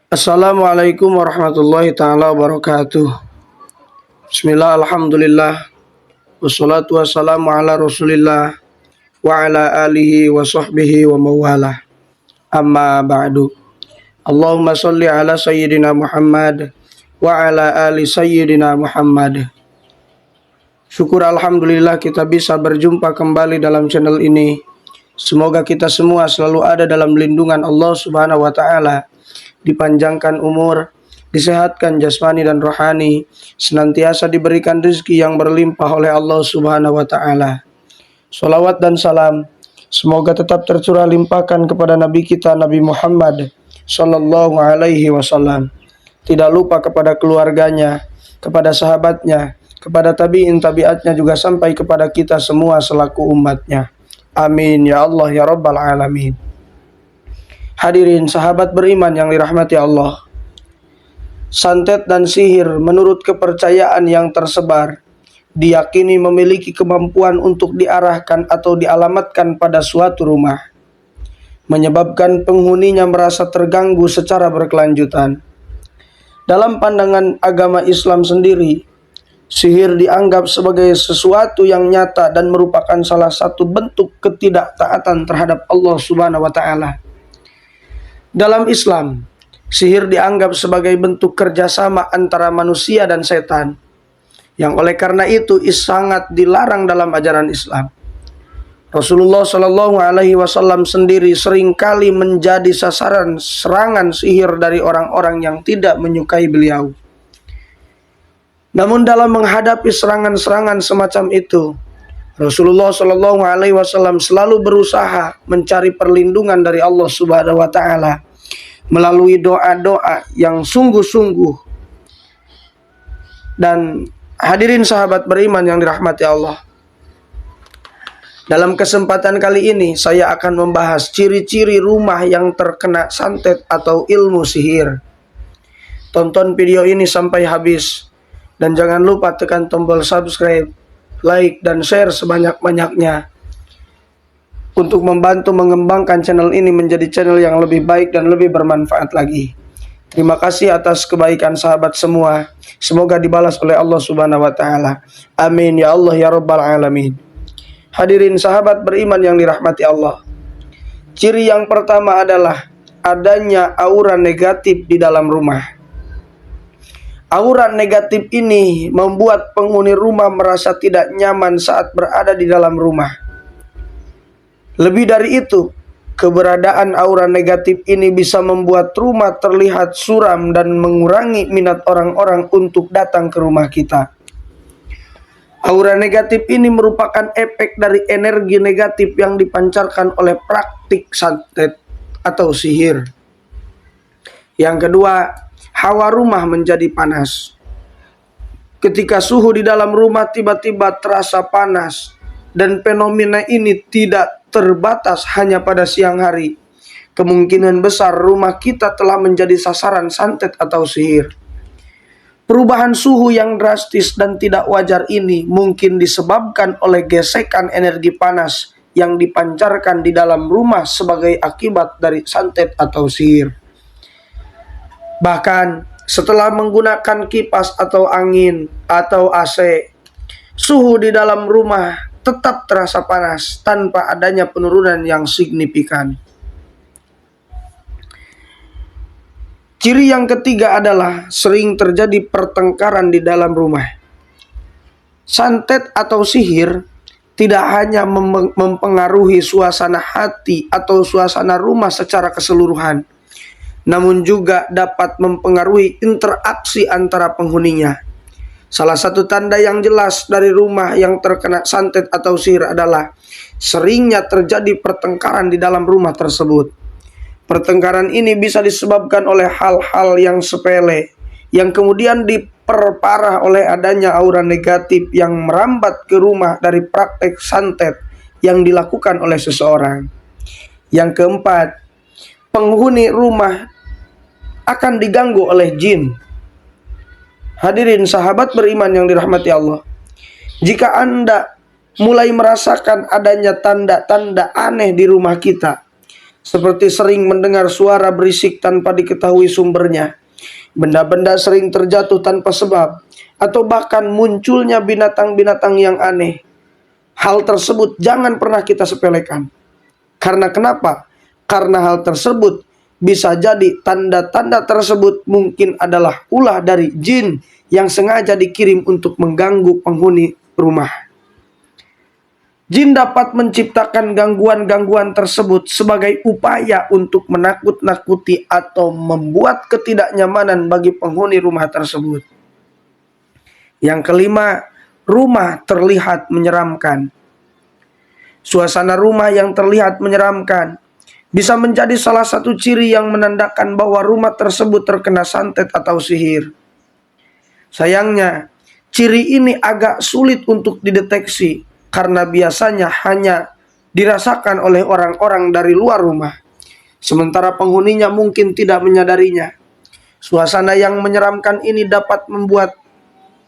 Assalamualaikum warahmatullahi taala wabarakatuh. Bismillah, alhamdulillah, wassalatu wassalamu ala rasulillah wa ala alihi wa sahbihi wa mawalah. Amma ba'du. Allahumma salli ala sayyidina Muhammad wa ala ali sayyidina Muhammad. Syukur alhamdulillah kita bisa berjumpa kembali dalam channel ini. Semoga kita semua selalu ada dalam lindungan Allah Subhanahu wa taala, dipanjangkan umur, disehatkan jasmani dan rohani, senantiasa diberikan rezeki yang berlimpah oleh Allah Subhanahu wa taala. Salawat dan salam semoga tetap tercurah limpahkan kepada Nabi kita Nabi Muhammad sallallahu alaihi wasallam. Tidak lupa kepada keluarganya, kepada sahabatnya, kepada tabi'in tabi'atnya, juga sampai kepada kita semua selaku umatnya. Amin ya Allah ya Rabbal Alamin. Hadirin sahabat beriman yang dirahmati Allah, santet dan sihir menurut kepercayaan yang tersebar diyakini memiliki kemampuan untuk diarahkan atau dialamatkan pada suatu rumah, menyebabkan penghuninya merasa terganggu secara berkelanjutan. Dalam pandangan agama Islam sendiri, sihir dianggap sebagai sesuatu yang nyata dan merupakan salah satu bentuk ketidaktaatan terhadap Allah Subhanahu wa taala. Dalam Islam, sihir dianggap sebagai bentuk kerjasama antara manusia dan setan, yang oleh karena itu sangat dilarang dalam ajaran Islam. Rasulullah Shallallahu Alaihi Wasallam sendiri seringkali menjadi sasaran serangan sihir dari orang-orang yang tidak menyukai beliau. Namun dalam menghadapi serangan-serangan semacam itu, Rasulullah Shallallahu Alaihi Wasallam selalu berusaha mencari perlindungan dari Allah Subhanahu Wa Taala melalui doa-doa yang sungguh-sungguh. Dan hadirin sahabat beriman yang dirahmati Allah, dalam kesempatan kali ini saya akan membahas ciri-ciri rumah yang terkena santet atau ilmu sihir. Tonton video ini sampai habis dan jangan lupa tekan tombol subscribe, like, dan share sebanyak-banyaknya untuk membantu mengembangkan channel ini menjadi channel yang lebih baik dan lebih bermanfaat lagi. Terima kasih atas kebaikan sahabat semua. Semoga dibalas oleh Allah Subhanahu wa taala. Amin ya Allah ya Rabbal Alamin. Hadirin sahabat beriman yang dirahmati Allah, ciri yang pertama adalah adanya aura negatif di dalam rumah. Aura negatif ini membuat penghuni rumah merasa tidak nyaman saat berada di dalam rumah. Lebih dari itu, keberadaan aura negatif ini bisa membuat rumah terlihat suram dan mengurangi minat orang-orang untuk datang ke rumah kita. Aura negatif ini merupakan efek dari energi negatif yang dipancarkan oleh praktik santet atau sihir. Yang kedua, hawa rumah menjadi panas. Ketika suhu di dalam rumah tiba-tiba terasa panas, dan fenomena ini tidak terbatas hanya pada siang hari, kemungkinan besar rumah kita telah menjadi sasaran santet atau sihir. Perubahan suhu yang drastis dan tidak wajar ini mungkin disebabkan oleh gesekan energi panas yang dipancarkan di dalam rumah sebagai akibat dari santet atau sihir. Bahkan setelah menggunakan kipas atau angin atau AC, suhu di dalam rumah tetap terasa panas tanpa adanya penurunan yang signifikan. Ciri yang ketiga adalah sering terjadi pertengkaran di dalam rumah. Santet atau sihir tidak hanya mempengaruhi suasana hati atau suasana rumah secara keseluruhan, namun juga dapat mempengaruhi interaksi antara penghuninya. Salah satu tanda yang jelas dari rumah yang terkena santet atau sihir adalah seringnya terjadi pertengkaran di dalam rumah tersebut. Pertengkaran ini bisa disebabkan oleh hal-hal yang sepele, yang kemudian diperparah oleh adanya aura negatif yang merambat ke rumah dari praktek santet yang dilakukan oleh seseorang. Yang keempat, penghuni rumah akan diganggu oleh jin. Hadirin sahabat beriman yang dirahmati Allah, jika Anda mulai merasakan adanya tanda-tanda aneh di rumah kita, seperti sering mendengar suara berisik tanpa diketahui sumbernya, benda-benda sering terjatuh tanpa sebab, atau bahkan munculnya binatang-binatang yang aneh. Hal tersebut jangan pernah kita sepelekan. Karena kenapa? Karena hal tersebut bisa jadi tanda-tanda tersebut mungkin adalah ulah dari jin yang sengaja dikirim untuk mengganggu penghuni rumah. Jin dapat menciptakan gangguan-gangguan tersebut sebagai upaya untuk menakut-nakuti atau membuat ketidaknyamanan bagi penghuni rumah tersebut. Yang kelima, rumah terlihat menyeramkan. Suasana rumah yang terlihat menyeramkan bisa menjadi salah satu ciri yang menandakan bahwa rumah tersebut terkena santet atau sihir. Sayangnya, ciri ini agak sulit untuk dideteksi karena biasanya hanya dirasakan oleh orang-orang dari luar rumah, sementara penghuninya mungkin tidak menyadarinya. Suasana yang menyeramkan ini dapat membuat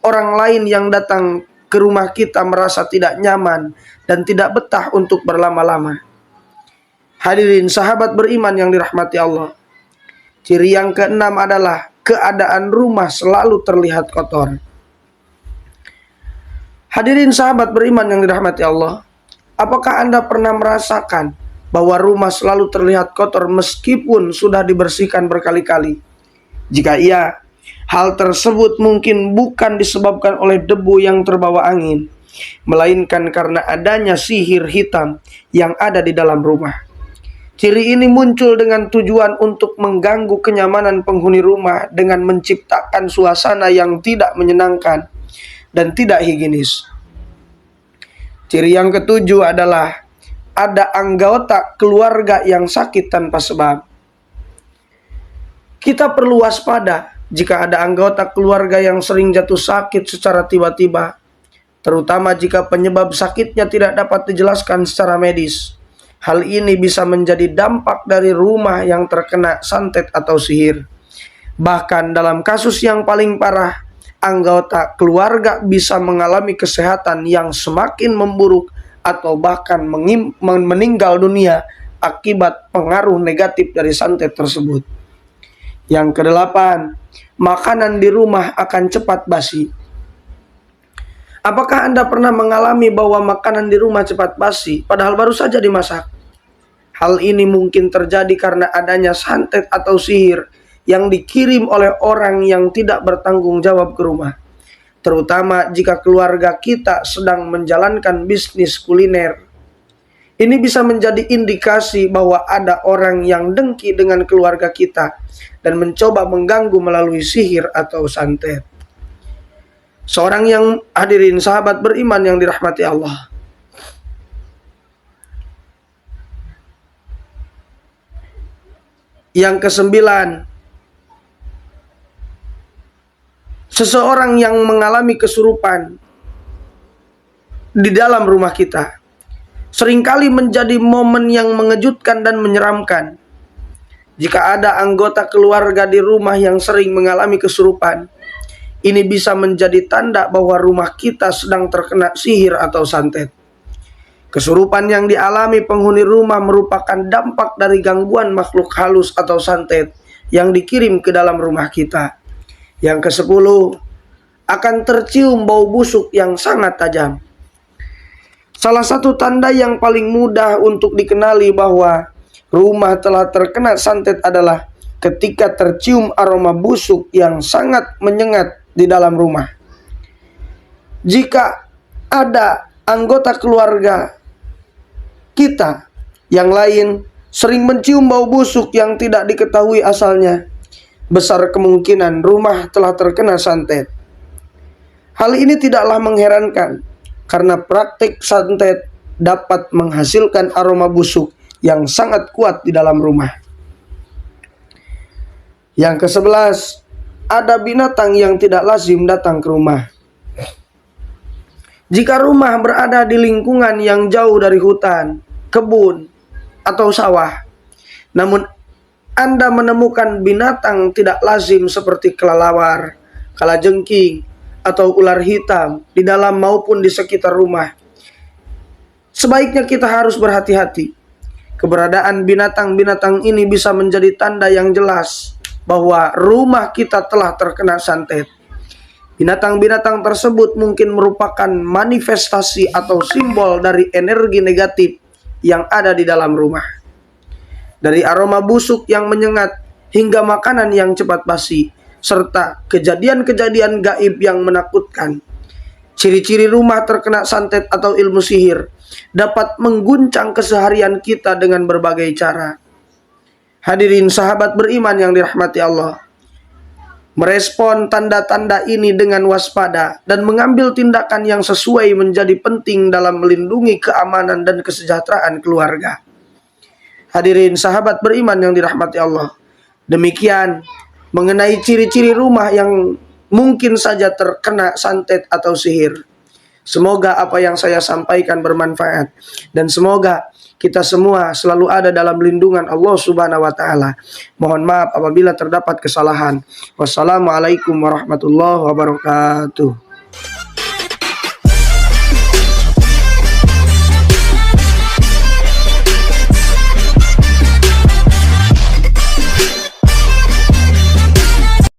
orang lain yang datang ke rumah kita merasa tidak nyaman dan tidak betah untuk berlama-lama. Hadirin sahabat beriman yang dirahmati Allah, ciri yang keenam adalah keadaan rumah selalu terlihat kotor. Hadirin sahabat beriman yang dirahmati Allah, apakah Anda pernah merasakan bahwa rumah selalu terlihat kotor meskipun sudah dibersihkan berkali-kali? Jika iya, hal tersebut mungkin bukan disebabkan oleh debu yang terbawa angin, melainkan karena adanya sihir hitam yang ada di dalam rumah. Ciri ini muncul dengan tujuan untuk mengganggu kenyamanan penghuni rumah dengan menciptakan suasana yang tidak menyenangkan dan tidak higienis. Ciri yang ketujuh adalah ada anggota keluarga yang sakit tanpa sebab. Kita perlu waspada jika ada anggota keluarga yang sering jatuh sakit secara tiba-tiba, terutama jika penyebab sakitnya tidak dapat dijelaskan secara medis. Hal ini bisa menjadi dampak dari rumah yang terkena santet atau sihir. Bahkan dalam kasus yang paling parah, anggota keluarga bisa mengalami kesehatan yang semakin memburuk atau bahkan meninggal dunia akibat pengaruh negatif dari santet tersebut. Yang kedelapan, makanan di rumah akan cepat basi. Apakah Anda pernah mengalami bahwa makanan di rumah cepat basi padahal baru saja dimasak? Hal ini mungkin terjadi karena adanya santet atau sihir yang dikirim oleh orang yang tidak bertanggung jawab ke rumah. Terutama jika keluarga kita sedang menjalankan bisnis kuliner. Ini bisa menjadi indikasi bahwa ada orang yang dengki dengan keluarga kita dan mencoba mengganggu melalui sihir atau santet. Seorang yang hadirin sahabat beriman yang dirahmati Allah, yang kesembilan, seseorang yang mengalami kesurupan di dalam rumah kita seringkali menjadi momen yang mengejutkan dan menyeramkan. Jika ada anggota keluarga di rumah yang sering mengalami kesurupan, ini bisa menjadi tanda bahwa rumah kita sedang terkena sihir atau santet. Kesurupan yang dialami penghuni rumah merupakan dampak dari gangguan makhluk halus atau santet yang dikirim ke dalam rumah kita. Yang ke-10, akan tercium bau busuk yang sangat tajam. Salah satu tanda yang paling mudah untuk dikenali bahwa rumah telah terkena santet adalah ketika tercium aroma busuk yang sangat menyengat di dalam rumah. Jika ada anggota keluarga kita yang lain sering mencium bau busuk yang tidak diketahui asalnya, besar kemungkinan rumah telah terkena santet. Hal ini tidaklah mengherankan karena praktik santet dapat menghasilkan aroma busuk yang sangat kuat di dalam rumah. Yang ke-11, ada binatang yang tidak lazim datang ke rumah. Jika rumah berada di lingkungan yang jauh dari hutan, kebun, atau sawah, namun Anda menemukan binatang tidak lazim seperti kelelawar, kalajengking, atau ular hitam di dalam maupun di sekitar rumah, sebaiknya kita harus berhati-hati. Keberadaan binatang-binatang ini bisa menjadi tanda yang jelas bahwa rumah kita telah terkena santet. Binatang-binatang tersebut mungkin merupakan manifestasi atau simbol dari energi negatif yang ada di dalam rumah. Dari aroma busuk yang menyengat hingga makanan yang cepat basi, serta kejadian-kejadian gaib yang menakutkan. Ciri-ciri rumah terkena santet atau ilmu sihir dapat mengguncang keseharian kita dengan berbagai cara. Hadirin sahabat beriman yang dirahmati Allah, merespon tanda-tanda ini dengan waspada dan mengambil tindakan yang sesuai menjadi penting dalam melindungi keamanan dan kesejahteraan keluarga. Hadirin sahabat beriman yang dirahmati Allah, demikian mengenai ciri-ciri rumah yang mungkin saja terkena santet atau sihir. Semoga apa yang saya sampaikan bermanfaat, dan semoga kita semua selalu ada dalam lindungan Allah Subhanahu wa taala. Mohon maaf apabila terdapat kesalahan. Wassalamualaikum warahmatullahi wabarakatuh.